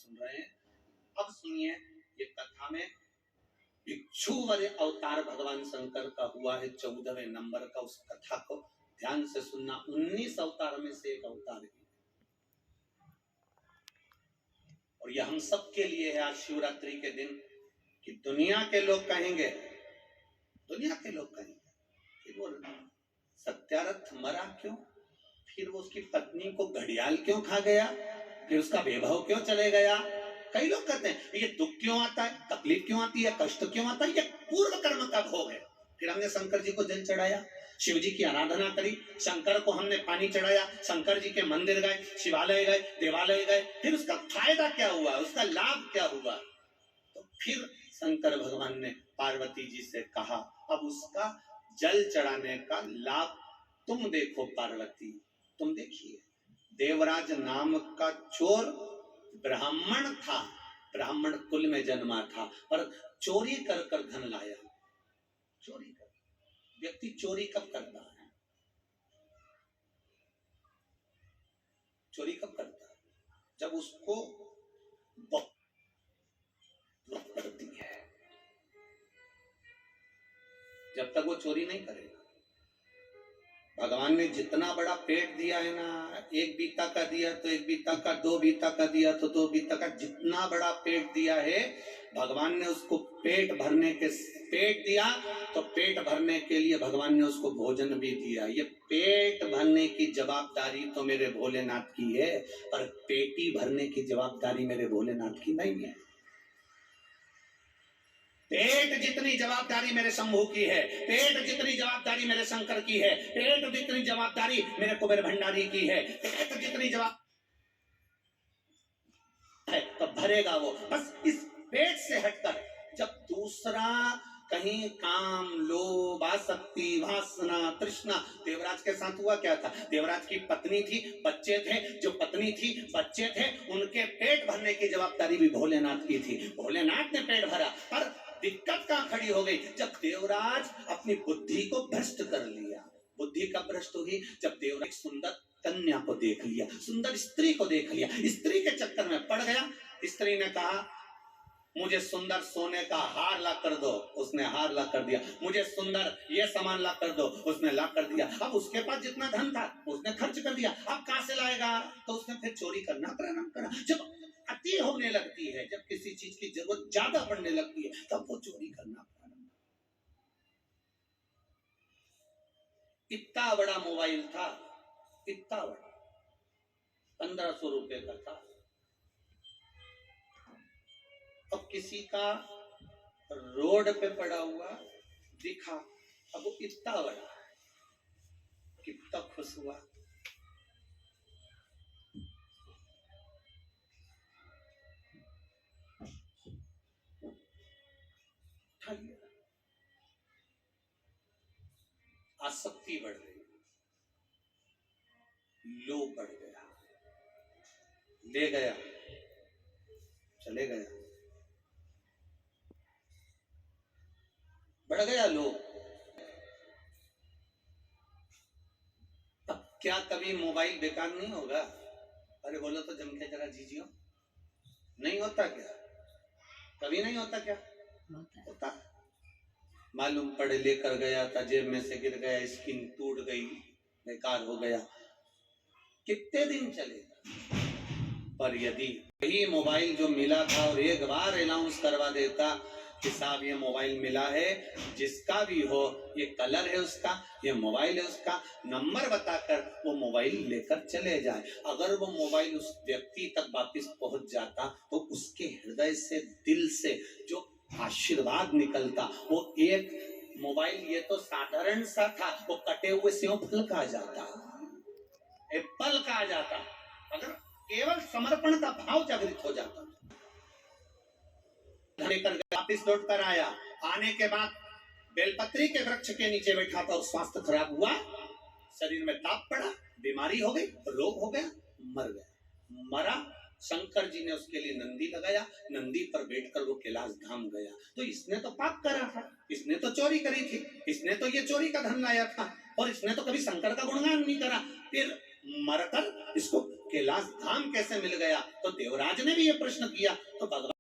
सुन रहे हैं। अब सुनिए, ये कथा में भिक्षुवर अवतार भगवान शंकर का हुआ है 14वें नंबर का। उस कथा को ध्यान से सुनना। 19 अवतार में से एक अवतार है और यह हम सब के लिए है आज शिवरात्रि के दिन कि दुनिया के लोग कहेंगे कि वो सत्यारथ मरा क्यों, फिर वो उसकी पत्नी को घड़ियाल क्यों खा गया, फिर उसका वैभव क्यों चले गया। कई लोग कहते हैं ये दुख क्यों आता है, तकलीफ क्यों आती है, कष्ट क्यों आता है, ये पूर्व कर्म का भोग है। फिर हमने शंकर जी को जल चढ़ाया, शिव जी की आराधना करी, शंकर को हमने पानी चढ़ाया, शंकर जी के मंदिर गए, शिवालय गए, देवालय गए, फिर उसका फायदा क्या हुआ, उसका लाभ क्या हुआ। तो फिर शंकर भगवान ने पार्वती जी से कहा अब उसका जल चढ़ाने का लाभ तुम देखो पार्वती, तुम देखिए। देवराज नाम का चोर ब्राह्मण था, ब्राह्मण कुल में जन्मा था, पर चोरी कर कर धन लाया। चोरी कर, व्यक्ति चोरी कब करता है, चोरी कब करता है, जब उसको बहुत पड़ती है। जब तक वो चोरी नहीं करेगा। भगवान ने जितना बड़ा पेट दिया है ना, 1 बीता का दिया तो 1 बीता का, 2 बीता का दिया तो 2 बीता का, जितना बड़ा पेट दिया है भगवान ने उसको पेट दिया तो पेट भरने के लिए भगवान ने उसको भोजन भी दिया। ये पेट भरने की जवाबदारी तो मेरे भोलेनाथ की है, पर पेटी भरने की जवाबदारी मेरे भोलेनाथ की नहीं है। पेट जितनी जवाबदारी मेरे शंभू की है, पेट जितनी जवाबदारी मेरे शंकर की है, पेट जितनी जवाबदारी मेरे कुबेर भंडारी की है, पेट जितनी जवाब है तो भरेगा वो। बस इस पेट से हटकर जब दूसरा कहीं काम, लोभ, आसक्ति, वासना, तृष्णा, देवराज के साथ हुआ क्या था, देवराज की पत्नी थी, बच्चे थे, जो पत्नी थी, बच्चे थे, उनके पेट भरने की जवाबदारी भी भोलेनाथ की थी। भोलेनाथ ने पेट भरा, पर दिक्कत कहां खड़ी हो गई, जब देवराज अपनी बुद्धि को भ्रष्ट कर लिया। बुद्धि कब भ्रष्ट होगी, जब देवराज सुंदर कन्या को देख लिया, सुंदर स्त्री को देख लिया, स्त्री के चक्कर में पड़ गया। स्त्री ने कहा मुझे सुंदर सोने का हार ला कर दो, उसने हार ला कर दिया। मुझे सुंदर ये सामान ला कर दो, उसने ला कर दिया। अब उसके पास जितना धन था उसने खर्च कर दिया, अब कहां से लाएगा, तो उसने फिर चोरी करना प्रारंभ करा। जब अति होने लगती है, जब किसी चीज की जरूरत ज्यादा पड़ने लगती है, तब वो चोरी करना प्रारंभ। इतना बड़ा मोबाइल था, इतना बड़ा, 1500 रुपए का था। अब किसी का रोड पे पड़ा हुआ दिखा, अब वो इतना बड़ा है, कितना खुश हुआ। आसक्ति बढ़ गई, लोभ बढ़ गया, ले गया, चले गया, बढ़ गया लोभ। अब क्या कभी मोबाइल बेकार नहीं होगा? अरे बोलो तो जम के जरा जीजियो, नहीं होता क्या, कभी नहीं होता क्या, होता। मालूम पड़े लेकर गया था, जेब में से गिर गया, स्क्रीन टूट गई, बेकार हो गया, कितने दिन चलेगा। पर यदि यही मोबाइल जो मिला था और एक बार अनाउंस करवा देता कि साहब ये मोबाइल मिला है, जिसका भी हो, ये कलर है उसका, ये मोबाइल है उसका, नंबर बताकर वो मोबाइल लेकर चले जाए। अगर वो मोबाइल उस व्यक्ति तक वापस पहुंच जाता तो उसके हृदय से, दिल से जो आशीर्वाद निकलता, वो एक मोबाइल, ये तो साधारण सा था, वो कटे हुए सेव फल का आ जाता, एप्पल का आ जाता, अगर केवल समर्पण का भाव जागृत हो जाता। लेकर वापिस लौट कर आया, आने के बाद बेलपत्री के वृक्ष के नीचे बैठा था और स्वास्थ्य खराब हुआ, शरीर में ताप पड़ा, बीमारी हो गई, रोग हो गया, मर गया। मरा, शंकर जी ने उसके लिए नंदी लगाया, नंदी पर बैठकर वो कैलाश धाम गया। तो इसने तो पाप करा था, इसने तो चोरी करी थी, इसने तो ये चोरी का धन लाया था, और इसने तो कभी शंकर का गुणगान नहीं करा। फिर मरकर इसको कैलाश धाम कैसे मिल गया? तो देवराज ने भी ये प्रश्न किया। तो भगवान